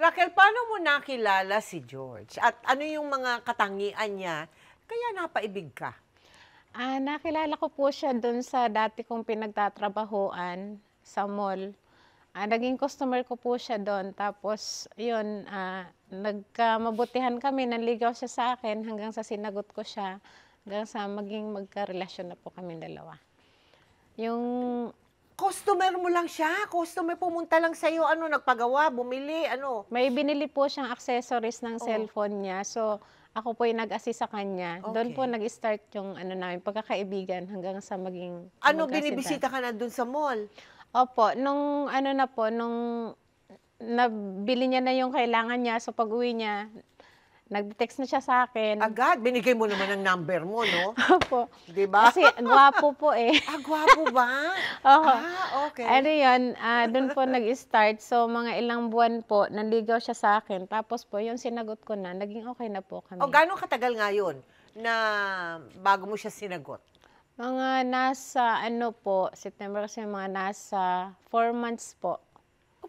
Raquel, paano mo nakilala si George? At ano yung mga katangian niya kaya napaibig ka? Nakilala ko po siya dun sa dati kong pinagtatrabahuan sa mall. Naging customer ko po siya dun tapos yun, nagkamabutihan kami, nanligaw siya sa akin hanggang sa sinagot ko siya, hanggang sa maging magkarelasyon na po kaming dalawa. Yung Customer mo lang siya? Customer pumunta lang sa'yo, ano, nagpagawa, bumili, ano? may binili po siyang accessories ng Oh, cellphone niya, so ako po yung nag-assist sa kanya. Doon po okay. nag-start yung ano namin, pagkakaibigan hanggang sa maging Ano, magkasintahan. binibisita ka na dun sa mall? Opo, nung ano na po, nung nabili niya na yung kailangan niya, so pag-uwi niya, nag-text na siya sa'kin. Agad, binigay mo naman ang number mo, no? Opo, 'Di ba? kasi gwapo po, eh. Gwapo ba? Oo. Ano Okay. yun, dun po nag-start. So, mga ilang buwan po, nanligaw siya sa'kin. Tapos po, yung sinagot ko na, naging okey na po O kami. gaano katagal nga yun na bago mo siya sinagot? Mga nasa ano po, September kasi mga nasa 4 months po.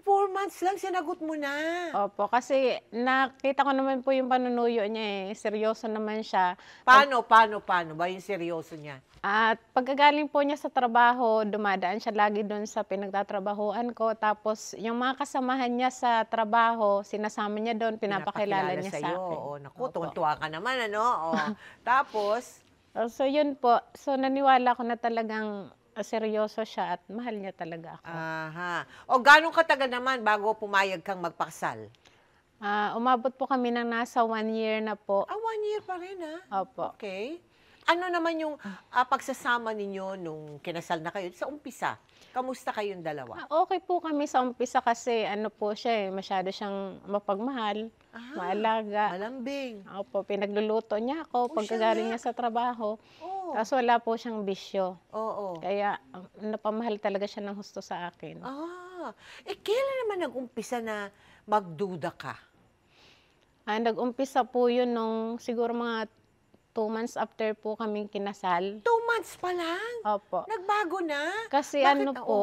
4 months lang sinagot mo na. Opo, kasi nakita ko naman po yung panunuyo niya, eh, seryoso naman siya. Paano ba yung seryoso niya? At pagkagaling po niya sa trabaho, dumadaan siya lagi do'n sa pinagtatrabahuan ko. Tapos yung mga kasamahan niya sa trabaho, sinasama niya do'n, pinapakilala niya Sa'yo. sa'kin. O naku, Opo. tuwang-tuwa ka naman ano, tapos? So yun po, so naniwala ko na talagang, seryoso siya at mahal niya talaga ako. Aha. O gaano katagal naman bago pumayag kang magpakasal? Umabot po kami ng nasa 1 year na po. 1 year pa rin, Opo. Okay. Ano naman yung, pagsasama ninyo nung kinasal na kayo sa umpisa? Kamusta kayong dalawa? Okey po kami sa umpisa kasi ano po siya, eh, masyado siyang mapagmahal, maalaga. Malambing. Opo, pinagluluto niya ako Oh, siya nga. pagkagaling niya sa trabaho. Oh, Ta's wala po siyang bisyo. oo. Kaya napamahal talaga siya ng husto sa akin. Kailan naman nag-umpisa na magduda ka? Nag-umpisa po 'yun nung siguro mga 2 months after po kaming kinasal. 2 months pa lang? Opo. Nagbago na? Kasi Bakit? ano Oo. po,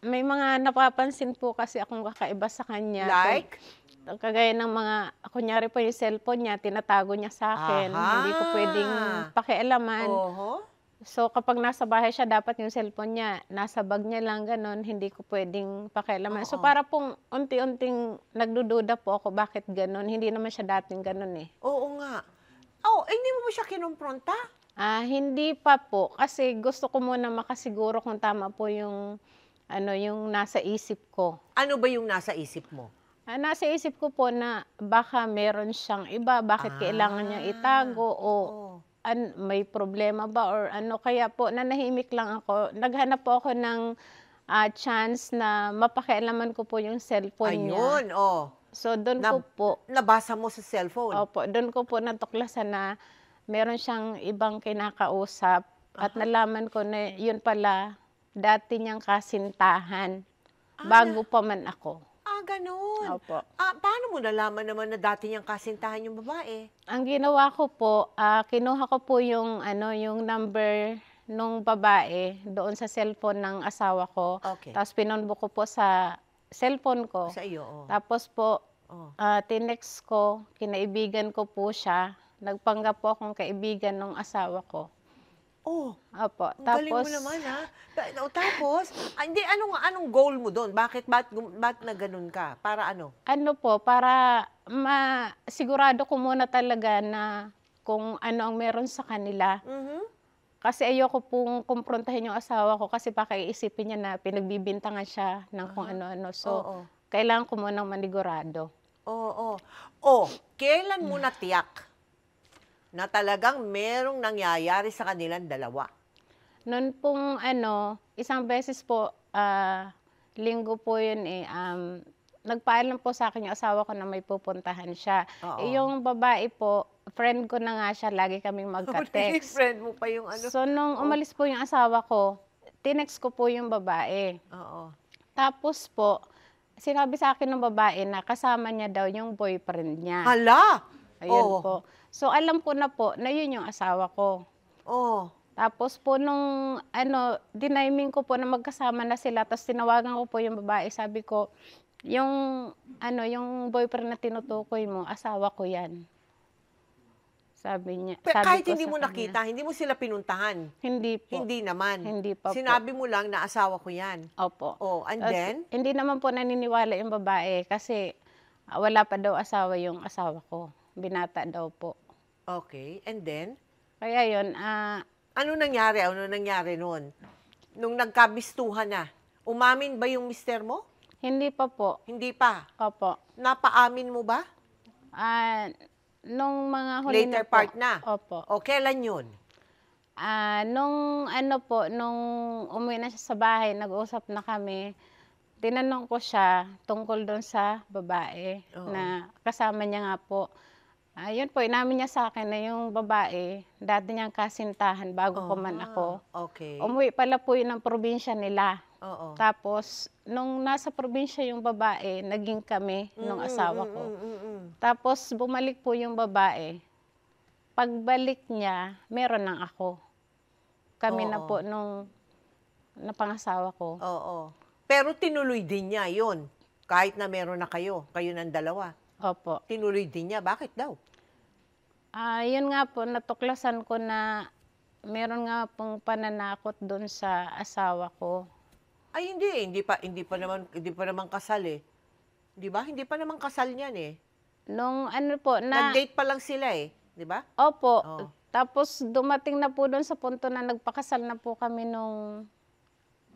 may mga napapansin po kasi akong kakaiba sa kanya. Like? Kagaya ng mga kunyari po yung cellphone niya tinatago niya sa'kin, hindi ko puwedeng Aha. pakialaman. Oho. So, kapag nasa bahay siya dapat yung cellphone niya nasa bag niya lang gano'n, hindi ko puwedeng pakialaman. So, Oo. para pong unti-unting nagdududa po ako bakit gano'n, hindi naman siya dating gano'n, eh. Oo nga. Hindi mo ba siya kinumpronta? Hindi pa po kasi gusto ko muna makasiguro kung tama po yung ano, yung nasa isip ko. Ano ba yung nasa isip mo? Nasa isip ko po na baka meron siyang iba, bakit kailangan niyang itago o Oo. may problema ba or ano. Kaya po nanahimik lang ako. Naghanap po ako ng, chance na mapakialaman ko po yung cellphone niya. Ayun, So, dun ko Na po nabasa mo sa cellphone? opo, dun ko po natuklasan na meron siyang ibang kinakausap at Aha. nalaman ko na yun pala dati niyang kasintahan, Na bago pa man ako. gano'n. Opo. Paano mo nalaman naman na dati niyang kasintahan yung babae? Ang ginawa ko po, kinuha ko po yung ano, yung number nung babae doon sa cellphone ng asawa ko. Okay. Tapos pinonbo ko po sa cellphone ko. Sa iyo, Tapos po, Oh. tinext ko, kinaibigan ko po siya. Nagpanggap po akong kaibigan ng asawa ko. Oh, Opo, ang galing mo tapos naman, tapos, hindi, anong goal mo do'n? Ba't na gano'n ka? Para ano? ano po, para masigurado ko muna talaga na kung ano ang meron sa kanila. Mhm. Kasi ayoko pong kumprontahin yung asawa ko kasi baka iisipin niya na pinagbibintangan siya ng kung Aha. ano-ano. So, Oo. kailangan ko munang manigurado. Oo. Kailan mo natiyak na talagang merong nangyayari sa kanilang dalawa? No'n pong ano, isang beses po, linggo po 'yun, eh, nagpaalam po sa'kin yung asawa ko na may pupuntahan siya. Oo. Yung babae po, friend ko na nga siya, lagi kaming Naging magka-text. friend mo pa yung ano. So, nung Oh, umalis po yung asawa ko, tinext ko po yung babae. oo. Tapos po, sinabi sa'kin ng babae na kasama niya daw yung boyfriend niya. Hala! Ayun Oh, po. So, alam ko na po na yun yung asawa ko. oh. Tapos po nung ano, diniming ko po na magkasama na sila tapos tinawagan ko po yung babae, sabi ko, Yung ano, yung boyfriend na tinutukoy mo, asawa ko 'yan. Sabi Kahit ko hindi sa mo kanya. nakita, hindi mo sila pinuntahan? Hindi po, Hindi naman. hindi pa po. Sinabi mo lang na asawa ko 'yan. Opo. Oh, and Tas then? hindi naman po naniniwala yung babae kasi, wala pa daw asawa yung asawa ko, binata daw po. Okay, and then? Kaya yun, Ano nangyari? Ano nangyari nun? Nung nagkabistuhan na, umamin ba yung mister mo? hindi pa po. Hindi pa. Opo. Napaamin mo ba? Nung mga huli Later na po. part na? Opo. O kailan yun? Nung ano po, nung umuwi na siya sa bahay, nag-usap na kami, tinanong ko siya tungkol do'n sa babae Oo. na kasama niya nga po. Yun po, inamin niya sa akin na yung babae, dati niyang kasintahan bago pa man ako. Okay. Umuwi pala po yun ng probinsya nila. Oo. Tapos, nung nasa probinsya yung babae, naging kami nung asawa ko. Mm. Tapos, bumalik po yung babae. Pagbalik niya, meron ng ako. Kami na Oo. po nung napangasawa ko. Oo. Pero tinuloy din niya yun. Kahit na meron na kayo ng dalawa. Opo. Tinuloy din niya. Bakit daw? Yun nga po, natuklasan ko na meron nga pong pananakot doon sa asawa ko. Ay, hindi. Hindi pa naman kasal eh. Di ba? Hindi pa naman kasal niyan eh. Nung ano po, Nag-date pa lang sila eh. Di ba? Opo. Oo. Tapos dumating na po doon sa punto na nagpakasal na po kami nung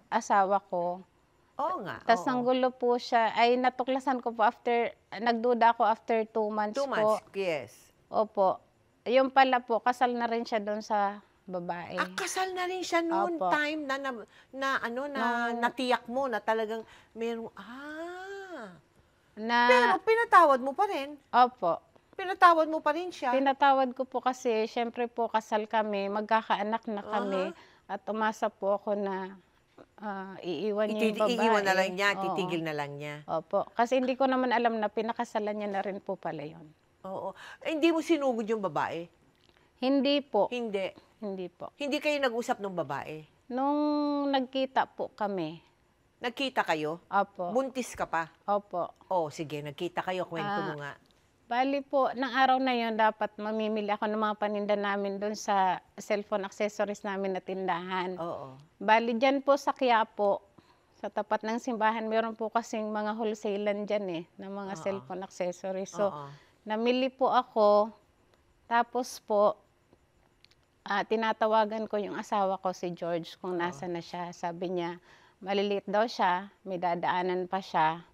asawa ko. Oo nga. Tapos oo. nanggulo po siya, ay natuklasan ko po nagduda ako after 2 months 2 po. months, yes. Opo. Yung pala po, kasal na rin siya doon sa babae. Kasal na rin siya noon Opo. time na natiyak mo na talagang merong, Pero pinatawad mo pa rin. Opo. Pinatawad mo pa rin siya. Pinatawad ko po kasi syempre po kasal kami, magkakaanak na kami at umasa po ako na iiwan niya yung babae. Iiwan na lang niya, Oo. titigil na lang niya. Opo. Kasi hindi ko naman alam na pinakasalan niya na rin po pala yun. Oo. Hindi mo sinugod yung babae? Hindi po. Hindi. Hindi po. Hindi kayo nag-usap ng babae? Nung nagkita po kami. Nagkita kayo? Opo. Buntis ka pa? Opo. Oh, sige, nagkita kayo, kwento mo nga. Bali po, ng araw na yon dapat mamimili ako ng mga paninda namin doon sa cellphone accessories namin na tindahan. Oo. Bali dyan po sa Quiapo, sa tapat ng simbahan, meron po kasing mga wholesalan dyan ng mga cellphone accessories. So, Oo. namili po ako, tapos po, tinatawagan ko yung asawa ko, si George, kung nasa na siya. Sabi niya, maliliit daw siya, may dadaanan pa siya.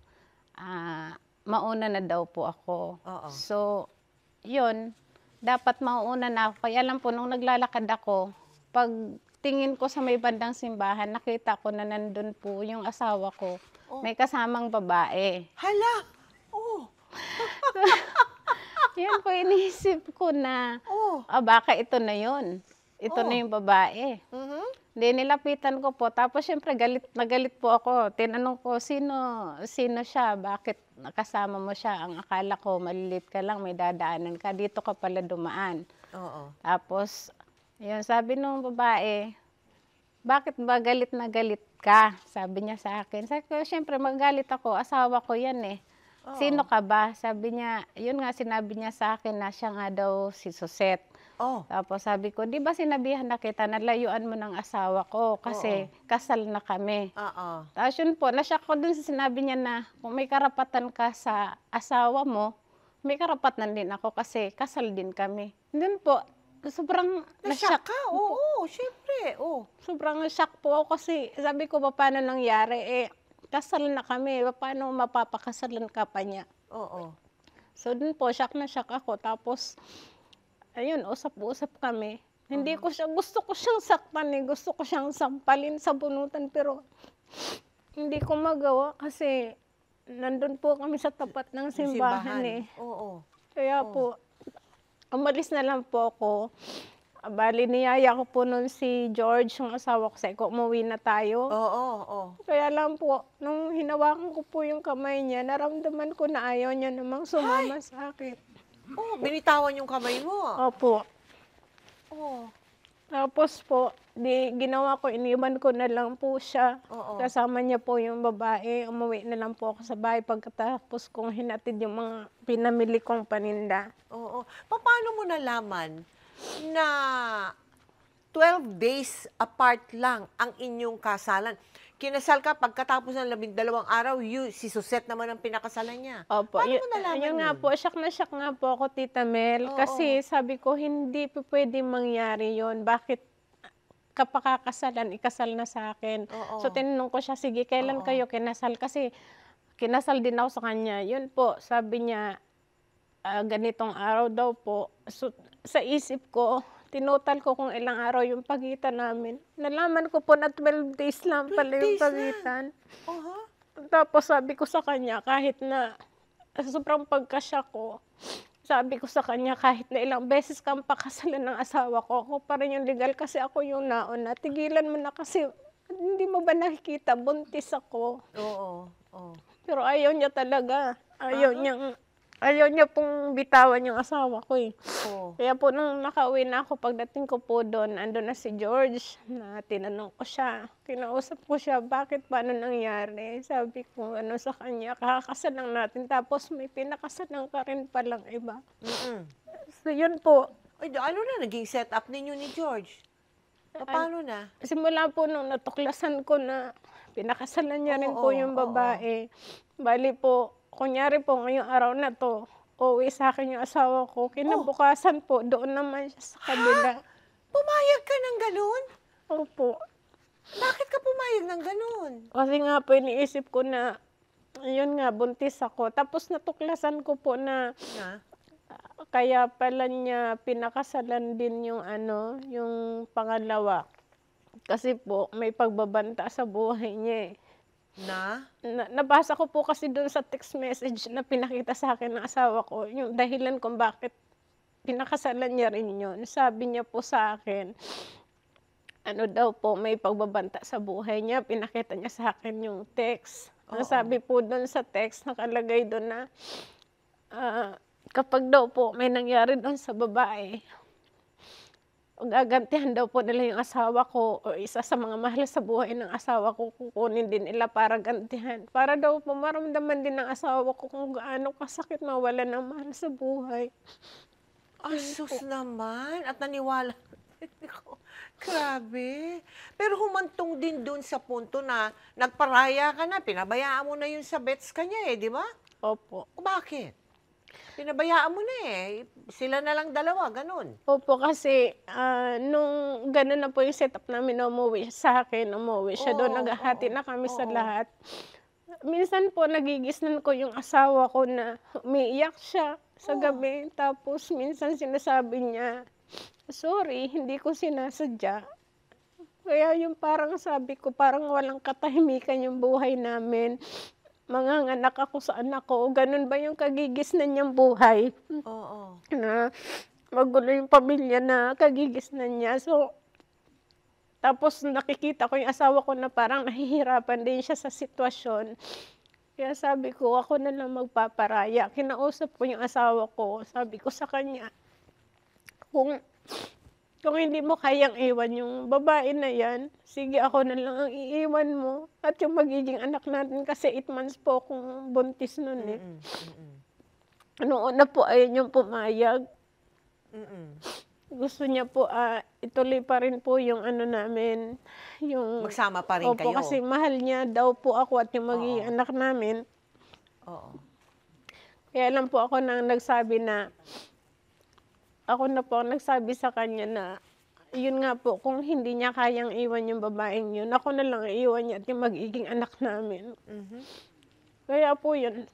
Mauna na daw po ako. Oo. So, yun, dapat mauuna na ako. Kaya lang po, nung naglalakad ako, pag tingin ko sa may bandang simbahan, nakita ko na nandun po yung asawa ko. May kasamang babae. Hala! Oh. Yan po, iniisip ko na, Oh. baka ito na yun. Ito na yung babae. Mhm. Hindi, nilapitan ko po. Tapos, syempre, galit na galit po ako. Tinanong ko, sino siya? Bakit nakasama mo siya? Ang akala ko, malilit ka lang, may dadaanan ka. Dito ka pala dumaan. Oo. Tapos, yun, sabi nung babae, bakit ba galit na galit ka? Sabi niya sa akin. Sabi ko, syempre, magalit ako. Asawa ko yan eh. Sino ka ba? Sabi niya, yun nga, sinabi niya sa akin na siya nga daw si Suset. Oh. Tapos sabi ko, di ba sinabihan na kita, nalayuan mo ng asawa ko kasi kasal na kami. Oo. Tapos yun po, nasyak ko dun sa sinabi niya na kung may karapatan ka sa asawa mo, may karapatan din ako kasi kasal din kami. Dun po, sobrang Nasyak nasyak. ka? Oo, syempre. Oh. Sobrang nasyak po ako kasi sabi ko, paano nangyari? Kasal na kami, paano mapapakasalan ka pa niya? Oo. So dun po, shock na shock ako. Tapos, ayun, usap-usap kami. Hindi ko siya, gusto ko siyang saktan gusto ko siyang sampalin sa bunutan, pero hindi ko magawa kasi nandun po kami sa tapat ng simbahan Oo. Kaya po, umalis na lang po ako. Bali, niyaya ko po nun si George, yung asawa ko, sabi ko, umuwi na tayo. Oo. Kaya lang po, nung hinawakan ko po yung kamay niya, naramdaman ko na ayaw niya namang sumama sa akin. Oh, binitawan yung kamay mo. Opo. Oh. Tapos po, ginawa ko, iniwan ko na lang po siya. Oo. Kasama niya po yung babae, umuwi na lang po ako sa bahay pagkatapos kong hinatid yung mga pinamili kong paninda. Oo. Paano mo nalaman na 12 days apart lang ang inyong kasalan? Kinasal ka pagkatapos ng 12 araw, si Susette naman ang pinakasalan niya. Opo, Paano mo nalaman yun nga yun? po, shock nga po ako, Tita Mel. Oo. Kasi sabi ko, hindi po pwedeng mangyari yun. Bakit kapakakasalan, ikasal na sa akin? Oo. So tinanong ko siya, sige, kailan Oo. kayo kinasal? Kasi kinasal din ako sa kanya. Yun po, sabi niya, ganitong araw daw po. So sa isip ko, tinotal ko kung ilang araw yung pagitan namin. Nalaman ko po na 12 days lang 12 pala yung days lang. pagitan. Aha. Tapos sabi ko sa kanya, kahit na sobrang pagkasya ko, sabi ko sa kanya, kahit na ilang beses kang pakasalan ng asawa ko, ako pa rin yung legal kasi ako yung nauna. Tigilan mo na kasi, hindi mo ba nakikita, buntis ako. Oo. Oo. Pero ayaw niya talaga. Ayaw niya pong bitawan yung asawa ko eh. Oo. Kaya po nung nakauwi na ako, pagdating ko po doon, andun na si George, na tinanong ko siya. Kinausap ko siya, bakit, paano nangyari? Sabi ko, ano sa kanya, kakasal lang natin, tapos may pinakasalang ka rin palang iba. Mm-mm. So yun po, Ay, ano na naging setup ninyo ni George? Paano na? simula po nung natuklasan ko na pinakasalan niya rin po Oo, yung oo. babae. Bali po, kunyari po ngayong araw na to, uuwi sa akin yung asawa ko. Kinabukasan po, doon naman siya sa kabila. Pumayag ka ng ganun? Opo. Bakit ka pumayag ng ganun? Kasi nga po iniisip ko na, yun nga, buntis ako. Tapos natuklasan ko po na Na? kaya pala niya pinakasalan din yung yung pangalawa. Kasi po, may pagbabanta sa buhay niya eh. Nabasa ko po kasi doon sa text message na pinakita sa akin ng asawa ko, yung dahilan kung bakit pinakasalan niya rin yun. Sabi niya po sa akin, ano daw po, may pagbabanta sa buhay niya. Pinakita niya sa akin yung text. Ang Oo. sabi po doon sa text, nakalagay doon na kapag daw po may nangyari doon sa babae, gagantihan daw po nila yung asawa ko o isa sa mga mahal sa buhay ng asawa ko, kukunin din nila para gantihan. Para daw po maramdaman din ng asawa ko kung gaano kasakit mawalan ng mahal sa buhay. Asus naman. At naniwala. Ko, grabe. Pero humantong din doon sa punto na nagparaya ka na, pinabayaan mo na yun sa bets kanya eh, di ba? Opo. Bakit? Pinabayaan mo na eh. Sila na lang dalawa, ganun. Opo, kasi nung gano'n na po yung setup namin na umuwi siya sa akin, umuwi siya doon, Oo, naghahati oo, na kami sa oo. lahat. Minsan po nagigisnan ko yung asawa ko na umiiyak siya sa gabi, tapos minsan sinasabi niya, sorry, hindi ko sinasadya. Kaya yung parang sabi ko, parang walang katahimikan yung buhay namin. Manganganak ako sa anak ko, ganun ba yung kagigisnan niyang buhay? Oo. Na magulo yung pamilya na kagigisnan niya. So, tapos nakikita ko yung asawa ko na parang nahihirapan din siya sa sitwasyon. Kaya sabi ko, ako na lang magpaparaya. Kinausap ko yung asawa ko. Sabi ko sa kanya, kung hindi mo kayang iwan yung babae na yan, sige, ako na lang ang iiwan mo. At yung magiging anak natin, kasi 8 months po akong buntis nun eh. Mm-mm. Mm-mm. Noong una po, ayun yung pumayag. Mm-mm. Gusto niya po, ituloy pa rin po yung namin, yung... Magsama pa rin Opo, kayo. kasi mahal niya daw po ako at yung magiging anak namin. Oo. Kaya lang po ako nang nagsabi na, ako na po ang nagsabi sa kanya na, yun nga po, kung hindi niya kayang iwan yung babaeng yun, ako na lang iiwan niya at yung magiging anak namin. Mhm. Kaya po yun,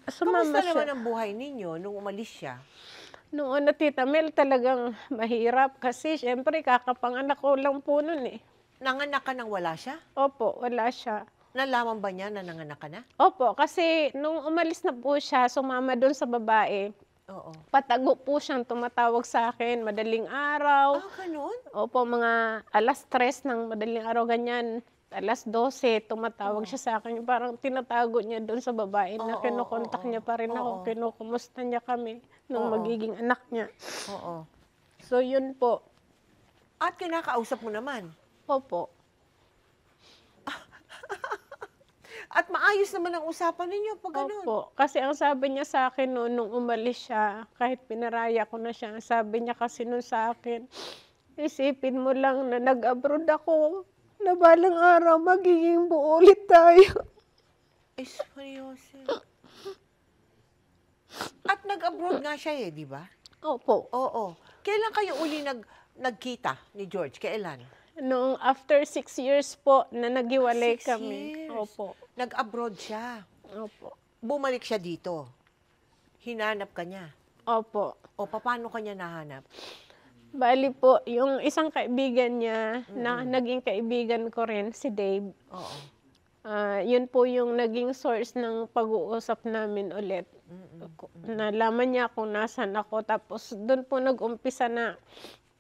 sumama Kamusta siya. naman ang buhay ninyo nung umalis siya? Noon na Tita Mel, talagang mahirap kasi syempre kakapanganak ko lang po nun eh. Nanganak ka nang wala siya? Opo, wala siya. Nalaman ba niya na nanganak ka na? Opo, kasi nung umalis na po siya, sumama doon sa babae, Oo. patago po siyang tumatawag sa akin, madaling araw. Ganun? Opo, mga 3:00 ng madaling araw, ganyan. 12:00, tumatawag siya sa akin. Parang tinatago niya doon sa babae na Oo, kinukontak oo, niya pa rin ako, oo. kinukumusta niya kami nung Oo. magiging anak niya. Oo. So, yun po. At kinakausap mo naman. Opo. At maayos naman ang usapan ninyo pag gano'n. Opo. Kasi ang sabi niya sa akin noon nung umalis siya, kahit pinaraya ko na siya, ang sabi niya kasi no'n sa akin, "Isipin mo lang na nag-abroad ako, na balang araw magiging buo ulit tayo." Ay, seryoso. At nag-abroad nga siya di ba? Opo. Oo. Kailan kayo uli nagkita ni George? Kailan? Noong after 6 years po na naghiwalay 6 kami. years. Opo. Nag-abroad siya. Opo. Bumalik siya dito. Hinanap ka niya. Opo. O, paano ka niya nahanap? Bali po, yung isang kaibigan niya na naging kaibigan ko rin, si Dave, Oo. yun po yung naging source ng pag-uusap namin ulit. Nalaman niya kung nasan ako, tapos doon po nag-umpisa na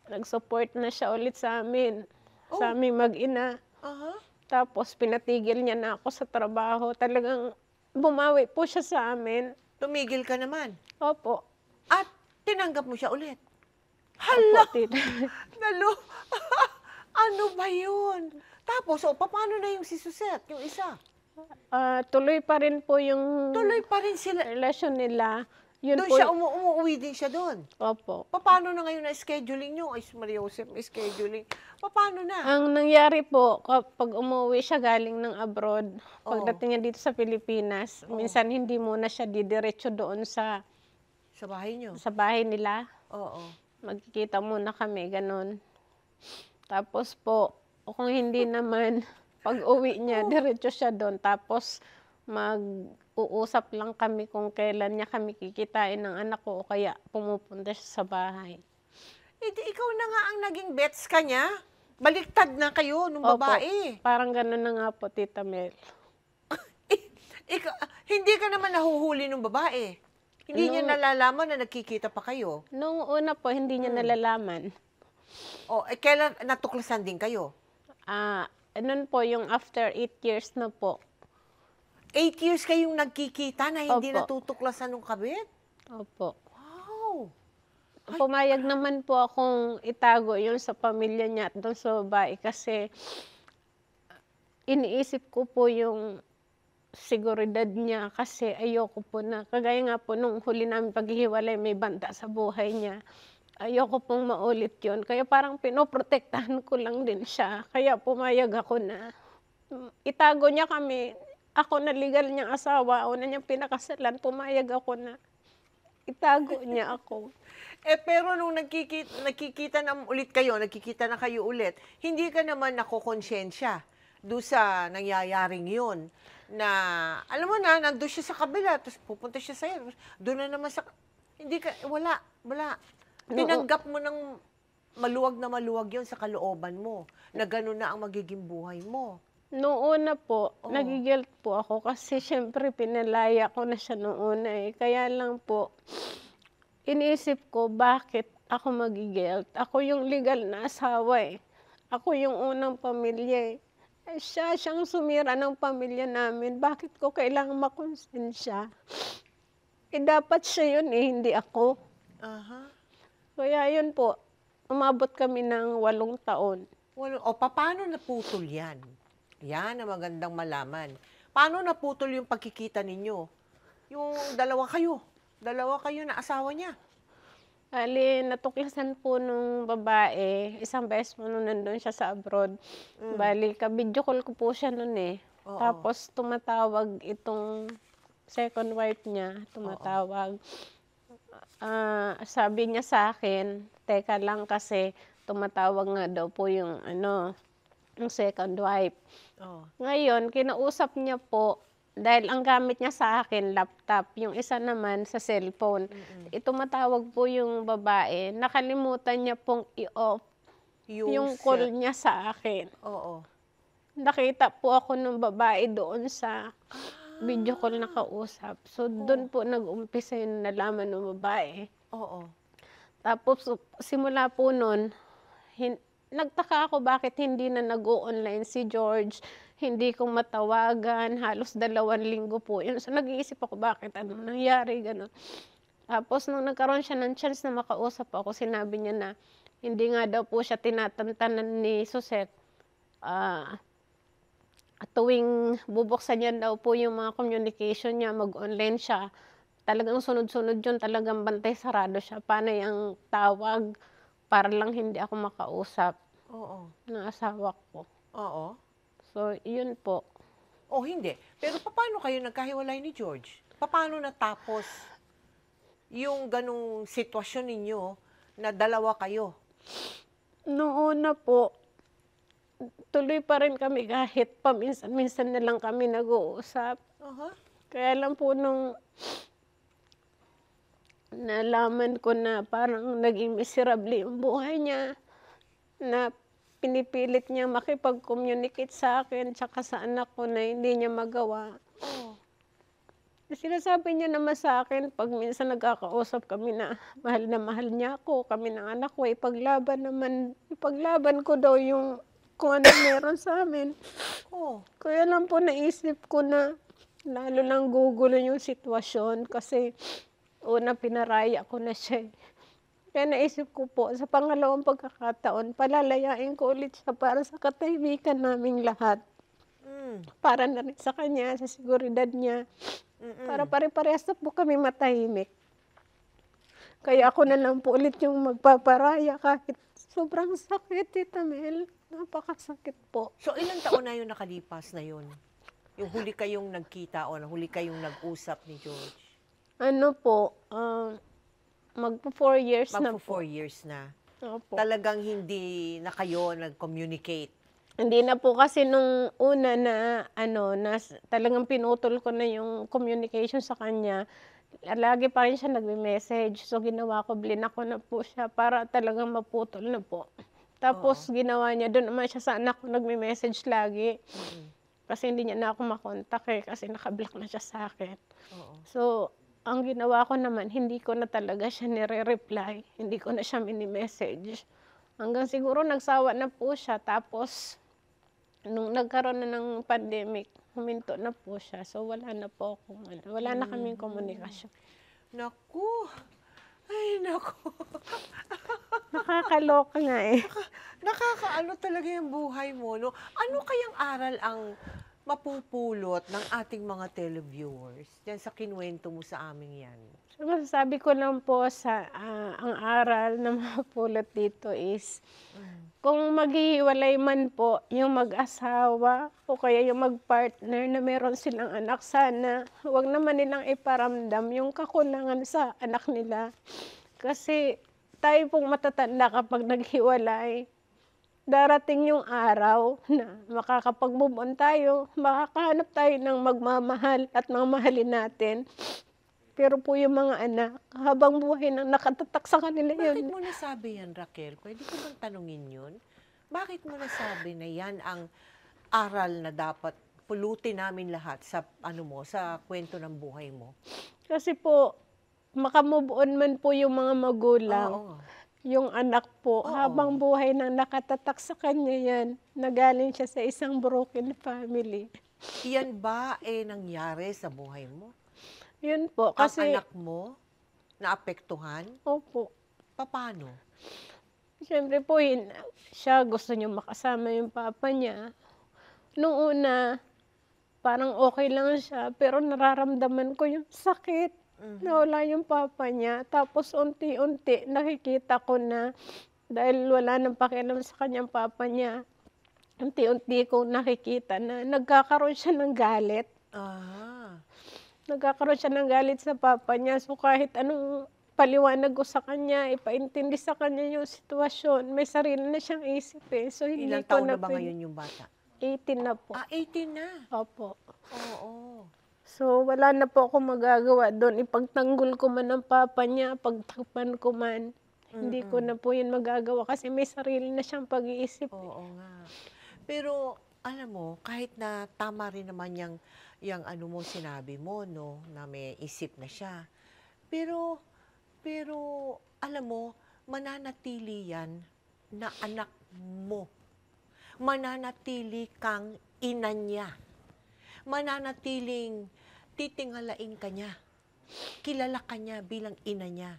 nag-support na siya ulit sa amin, sa aming mag-ina. Aha. Tapos pinatigil niya na ako sa trabaho. Talagang bumawi po siya sa amin. Tumigil ka naman. Opo. At tinanggap mo siya ulit. Hala! Hala! Nalo! Ano ba yun? Tapos, paano na yung si Suzette, yung isa? Tuloy pa rin po yung Tuloy pa rin sila. relasyon nila. Yun Doon po, siya, umuwi din siya doon. opo. Paano na ngayon na scheduling nyo? Ay, Maria Joseph, may scheduling. Paano na? Ang nangyari po, kapag umuwi siya galing ng abroad, pagdating niya dito sa Pilipinas, minsan hindi muna siya didiretso doon sa Sa bahay nyo? bahay nila. Oo. Magkikita muna kami, ganun. Tapos po, kung hindi naman, pag uwi niya, diretso siya doon. Tapos mag-uusap lang kami kung kailan niya kami kikitain ng anak ko o kaya pumupunta siya sa bahay. Eh, di ikaw na nga ang naging bets ka niya. Baliktad na kayo nung babae. Parang ganun na nga po, Tita Mel. Hindi ka naman nahuhuli nung babae. Hindi niya nalalaman na nagkikita pa kayo. Nung una po, hindi niya nalalaman. O, kailan natuklasan din kayo? Nun po, yung after 8 years na po. 8 years kayong nagkikita na hindi Opo. natutuklasan ng kabit? Opo. Wow! Pumayag naman po akong itago yun sa pamilya niya at doon sa babae kasi iniisip ko po yung seguridad niya kasi ayoko po na, kagaya nga po nung huli namin paghihiwalay, may banta sa buhay niya. Ayoko pong maulit yun. Kaya parang pinoprotektahan ko lang din siya. Kaya pumayag ako na itago niya kami. Ako na legal niyang asawa, una niyang pinakasalan, pumayag ako na itago niya ako. Pero nung nagkikita na ulit kayo, nagkikita na kayo ulit, hindi ka naman nakokonsensya doon sa nangyayaring yun. Na, alam mo na, nandun siya sa kabila, tapos pupunta siya sa'yo, doon na naman sa, hindi ka, wala. Tinanggap mo ng maluwag yun sa kalooban mo, na gano'n na ang magiging buhay mo. Noong una po, nagiguilt po ako kasi syempre pinalaya ko na siya noong una eh. Kaya lang po, iniisip ko bakit ako magiguilt. Ako yung legal na asawa eh. Ako yung unang pamilya eh. Siyang sumira ng pamilya namin. Bakit ko kailangang makonsensya? Dapat siya yun eh, hindi ako. Aha. Kaya yun po, umabot kami ng 8 taon. Paano naputol yan? Yan ang magandang malaman. Paano naputol yung pagkikita ninyo? Yung dalawa kayo na asawa niya. Ali, natuklasan po nung babae, isang beses po nung nandun siya sa abroad. Bali, ka-video call ko po siya nun eh. Oo. Tapos tumatawag itong second wife niya, tumatawag. Sabi niya sa akin, teka lang kasi tumatawag nga daw po yung yung second wife. Oh. Ngayon, kinausap niya po, dahil ang gamit niya sa akin, laptop. Yung isa naman sa cellphone. Tumatawag po yung babae. Nakalimutan niya pong i-off yung call niya sa akin. Oo. Nakita po ako ng babae doon sa video call na kausap. So, doon po nag-umpisa yung nalaman ng babae. Oo. Tapos, simula po noon, nagtaka ako bakit hindi na nag-o-online si George. Hindi ko matawagan, halos 2 linggo po. Yun, so nag-iisip ako bakit, anong nangyari, gano'n. Tapos nung nagkaroon siya ng chance na makausap ako, sinabi niya na hindi nga daw po siya tinatantanan ni Suset. Ah, tuwing bubuksan niya daw po yung mga communication niya, mag-online siya, talagang sunod-sunod yun, talagang bantay sarado siya. Panay ang tawag para lang hindi ako makausap Oo. ng asawa ko. Oo. So, yun po. O hindi. Pero paano kayo nagkahiwalay ni George? Paano natapos yung ganong sitwasyon ninyo na dalawa kayo? Noong una po, tuloy pa rin kami kahit paminsan-minsan na lang kami nag-uusap. Aha. Kaya lang po nung nalaman ko na parang naging miserable yung buhay niya, na pinipilit niya makipag-communicate sa akin tsaka sa anak ko na hindi niya magawa. Oh. Sinasabi niya naman sa akin 'pag minsan nagkakausap kami na mahal niya ako, kami ng anak ko, ipaglaban ko daw yung kung ano meron sa'min. Oh. Kaya lang po naisip ko na lalo lang gugulo yung sitwasyon kasi una pinaraya ko na siya, eh. Kaya naisip ko po sa pangalawang pagkakataon palalayain ko ulit siya para sa katahimikan naming lahat. Mm. Para na rin sa kanya, sa seguridad niya. Para Mm-mm. pare-parehas na po kami matahimik. Kaya ako na lang po ulit yung magpaparaya kahit sobrang sakit, Tita Mel. Napakasakit po. So, ilang taon na yung nakalipas na yun? Yung huli kayong nagkita o huli kayong nag-usap ni George? Ano po, magpo 4 years na Magpo po. 4 years na. Opo. Talagang hindi na kayo nag-communicate. Hindi na po kasi nung una na talagang pinutol ko na yung communication sa kanya, lagi pa rin siya nagme-message. So ginawa ko, blinak ko na po siya para talagang maputol na po. Tapos ginawa niya, do'n naman siya sa anak ko nagme-message lagi. Kasi hindi niya na ako makontak, eh, kasi naka-block na siya sa akin. Oo. So, ang ginawa ko naman, hindi ko na talaga siya nire-reply, hindi ko na siya mini-message. Hanggang siguro nagsawa na po siya, tapos nung nagkaroon na ng pandemic, huminto na po siya. So, wala na po wala na kaming komunikasyon. Naku! Ay, naku! Nakakaloka nga, eh. Nakakaano talaga yung buhay mo, no? Ano kayang aral ang mapupulot ng ating mga televiewers diyan sa kinuwento mo sa amin yan? So, masasabi ko lang po ang aral na mapulot dito is, kung maghihiwalay man po yung mag-asawa o kaya yung mag-partner na meron silang anak, sana huwag naman nilang iparamdam yung kakulangan sa anak nila. Kasi tayo pong matatanda kapag naghiwalay, darating yung araw na makakapag-move on tayo, makakahanap tayo ng magmamahal at mamahalin natin. Pero po yung mga anak, habang buhay na nakatatak sa kanila Bakit yun. mo nasabi yan, Raquel? Pwede ko bang tanungin yun? Bakit mo nasabi na yan ang aral na dapat pulutin namin lahat sa sa kwento ng buhay mo? Kasi po, makamove on man po yung mga magulang, Oo. yung anak po, Oo. habang buhay na nakatatak sa kanya yan, nagaling siya sa isang broken family. Iyan ba nangyari sa buhay mo? Yun po, Ang kasi, anak mo naapektuhan? opo, Paano? siyempre po siya gusto niya makasama yung papa niya. Nung una, parang okay lang siya, pero nararamdaman ko yung sakit. Nawala yung papa niya. Tapos unti-unti nakikita ko na dahil wala nang pakialam sa kanyang papa niya, unti-unti kong nakikita na nagkakaroon siya ng galit. Ah. Nagkakaroon siya ng galit sa papa niya. So kahit anong paliwanag ko sa kanya, ipaintindi sa kanya yung sitwasyon, may sarili na siyang isip, eh. So hindi Ilang ko taon na na ba ngayon yung bata? 18 na po. 18 na. Opo. Oo. So, wala na po akong magagawa do'n. Ipagtanggol ko man ang papa niya, pagtakpan ko man, hindi ko na po 'yun magagawa kasi may sarili na siyang pag-iisip. Oo nga. Pero alam mo, kahit na tama rin naman yang mo sinabi mo, no, na may isip na siya. Pero alam mo, mananatili yan na anak mo. Mananatili kang ina niya. Mananatiling titingalain ka niya. Kilala ka niya bilang ina niya.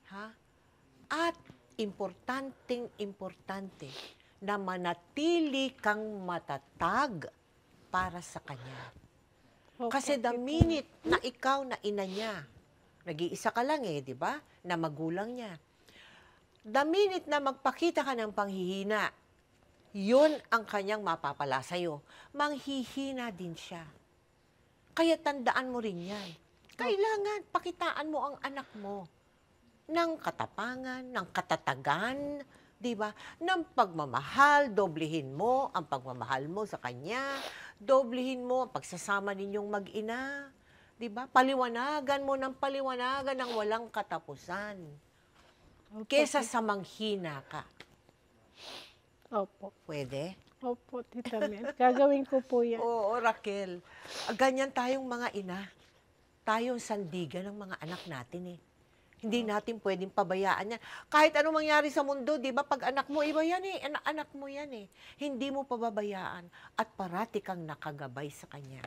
Ha? At importante na manatili kang matatag para sa kanya. Opo, Kasi the Tita minute na ikaw na ina niya, nag-iisa ka lang di ba? Na magulang niya. The minute na magpakita ka ng panghihina, yun ang kanyang mapapala sa'yo. Manghihina din siya. Kaya tandaan mo rin yan. Kailangan pakitaan mo ang anak mo ng katapangan, ng katatagan, di ba? Ng pagmamahal, doblehin mo ang pagmamahal mo sa kanya, doblehin mo ang pagsasama ninyong mag-ina, di ba? Paliwanagan mo ng paliwanagan ng walang katapusan. Opo, Kesa sa manghina ka. Opo. Pwede? Opo, Tita Mel. Gagawin ko po yan. Oo, Raquel. Ganyan tayong mga ina. Tayong sandigan ng mga anak natin eh. Hindi natin pwedeng pabayaan yan. Kahit anong mangyari sa mundo, di ba? Pag anak mo, iba yan eh. Anak mo yan eh. Hindi mo pababayaan at parati kang nakagabay sa kanya.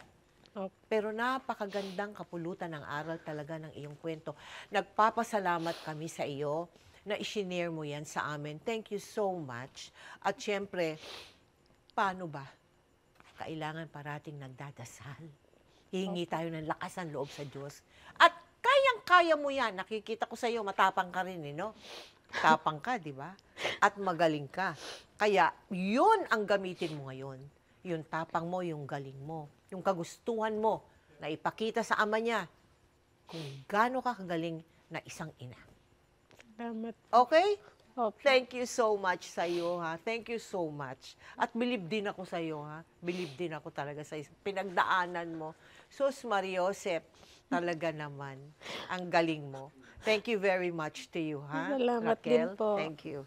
Opo. Pero napakagandang kapulutan ng aral talaga ng iyong kwento. Nagpapasalamat kami sa iyo na isinare mo yan sa amin. Thank you so much. At syempre, paano ba? Kailangan parating nagdadasal. Hihingi tayo ng lakas ng loob sa Diyos. At kayang-kaya mo yan. Nakikita ko sa iyo, matapang ka rin, no? Tapang ka, di ba? At magaling ka. Kaya, yun ang gamitin mo ngayon. Yung tapang mo, yung galing mo, yung kagustuhan mo na ipakita sa ama niya kung gaano ka kagaling na isang ina. Salamat. Okay? Opo. Thank you so much sa iyo, ha? Thank you so much. At believe din ako sa iyo, ha? Believe din ako talaga sa pinagdaanan mo. Sus Mariosep, talaga naman, ang galing mo. Thank you very much to you, ha? Salamat Raquel, din po. thank you.